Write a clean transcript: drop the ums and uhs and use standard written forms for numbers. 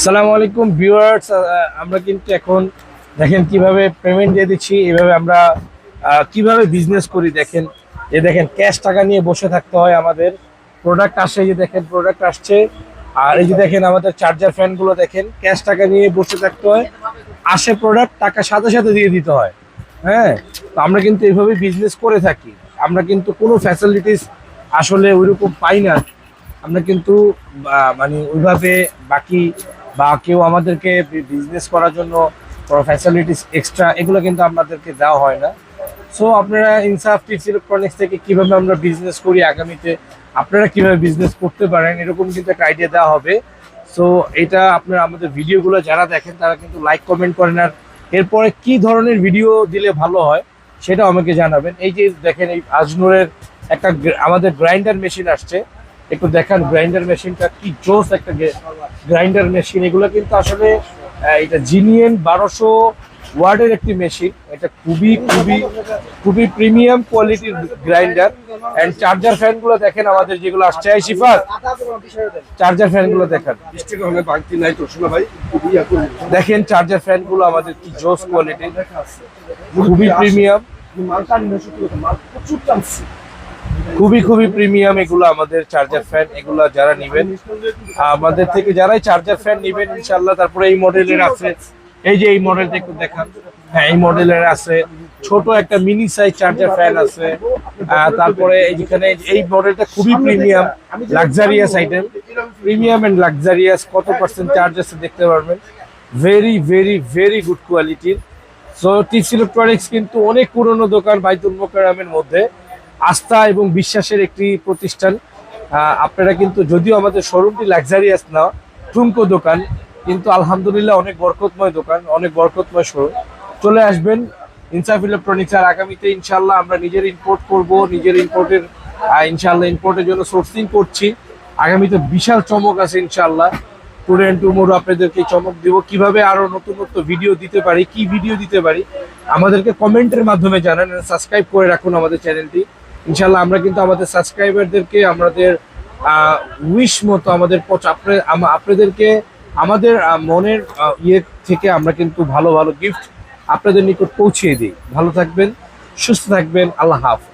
আসসালামু আলাইকুম ভিউয়ার্স, আমরা কিন্তু এখন দেখেন কিভাবে পেমেন্ট দিয়ে দিচ্ছি। এভাবে আমরা কিভাবে বিজনেস করি দেখেন। দেখেন ক্যাশ টাকা নিয়ে বসে থাকতে হয় আমাদের। প্রোডাক্ট আসে, এই যে দেখেন প্রোডাক্ট আসছে। আর এই যে দেখেন আমাদের চার্জার ফ্যানগুলো দেখেন, ক্যাশ টাকা নিয়ে বসে থাকতে হয়, আসে প্রোডাক্ট, টাকা সাথে সাথে দিয়ে দিতে হয়। হ্যাঁ, তো আমরা কিন্তু এইভাবে বিজনেস করে থাকি। আমরা কিন্তু কোনো ফ্যাসিলিটিস আসলে ওইরকম পাই না। আমরা কিন্তু মানে ওইভাবে বাকি বা কেউ আমাদেরকে বিজনেস করার জন্য ফ্যাসিলিটিস এক্সট্রা এগুলো কিন্তু আমাদেরকে দেওয়া হয় না। সো আপনারা ইনসাফ টিপস ইলেকট্রনিক্স থেকে কিভাবে আমরা বিজনেস করি, আগামীতে আপনারা কিভাবে বিজনেস করতে পারেন, এরকম কিন্তু একটা আইডিয়া দেওয়া হবে। সো এটা আপনারা আমাদের ভিডিওগুলো যারা দেখেন তারা কিন্তু লাইক কমেন্ট করেন, আর এরপরে কি ধরনের ভিডিও দিলে ভালো হয় সেটা আমাকে জানাবেন। এই যে দেখেন এই আজনুরের একটা আমাদের গ্রাইন্ডার মেশিন আসছে, একটু দেখান গ্রাইন্ডার মেশিনটা কি জোস একটা গ্রাইন্ডার মেশিন। এগুলো কিন্তু আসলে এটা জিনিয়ান 1200 ওয়ার্ডের একটি মেশিন। এটা খুবই খুবই খুবই প্রিমিয়াম কোয়ালিটির গ্রাইন্ডার। এন্ড চার্জার ফ্যান গুলো দেখেন আমাদের যেগুলো আসছে, এই শিফাত চার্জার ফ্যান গুলো দেখেন, দেখেন চার্জার ফ্যান গুলো আমাদের কি জোস কোয়ালিটি, খুবই প্রিমিয়াম, খুবই খুবই প্রিমিয়াম এগুলো আমাদের চার্জার ফ্যান। এগুলো যারা নিবেন আমাদের থেকে, যারাই চার্জার ফ্যান নিবেন ইনশাল্লাহ। তারপরে এই মডেলের আছে, এই যে এই মডেলটা একটু দেখান। হ্যাঁ, এই মডেলের আছে ছোট একটা মিনি সাইজ চার্জার ফ্যান আছে। তারপরে এইখানে এই মডেলটা খুবই premium luxurious item, premium and luxurious. কত পার্সেন্ট চার্জ আছে দেখতে পারবেন, ভেরি ভেরি ভেরি গুড কোয়ালিটির। সো টিপস ইলেকট্রনিক্স কিন্তু অনেক পুরনো দোকান, বাইতুল মোকাররমের মধ্যে আস্থা এবং বিশ্বাসের একটি প্রতিষ্ঠান। আপনারা কিন্তু, যদিও আমাদের শোরুমটি লাক্সারিয়াস না, ঠুমকো দোকান, কিন্তু আলহামদুলিল্লাহ অনেক বরকতময় দোকান, অনেক বরকতময় শোরুম। চলে আসবেন ইনসাফ ইলেকট্রনিক্স। আর আগামীতে ইনশাল্লাহ আমরা নিজের ইম্পোর্ট করব, নিজের ইম্পোর্টের ইনশাল্লাহ ইম্পোর্টের জন্য সোর্সিং করছি। আগামীতে বিশাল চমক আছে ইনশাল্লাহ। টুডে এন্ড টুমোরো আপনাদেরকে চমক দিব, কিভাবে আরো নতুন নতুন ভিডিও দিতে পারি, কি ভিডিও দিতে পারি আমাদেরকে কমেন্টের মাধ্যমে জানান। সাবস্ক্রাইব করে রাখুন আমাদের চ্যানেলটি। ইনশাল্লাহ আমরা কিন্তু আমাদের সাবস্ক্রাইবারদেরকে আমাদের উইশ মতো আমাদের আপনাদেরকে আমাদের মনের ইয়ে থেকে আমরা কিন্তু ভালো ভালো গিফট আপনাদের নিকট পৌঁছিয়ে দিই। ভালো থাকবেন, সুস্থ থাকবেন, আল্লাহ হাফেজ।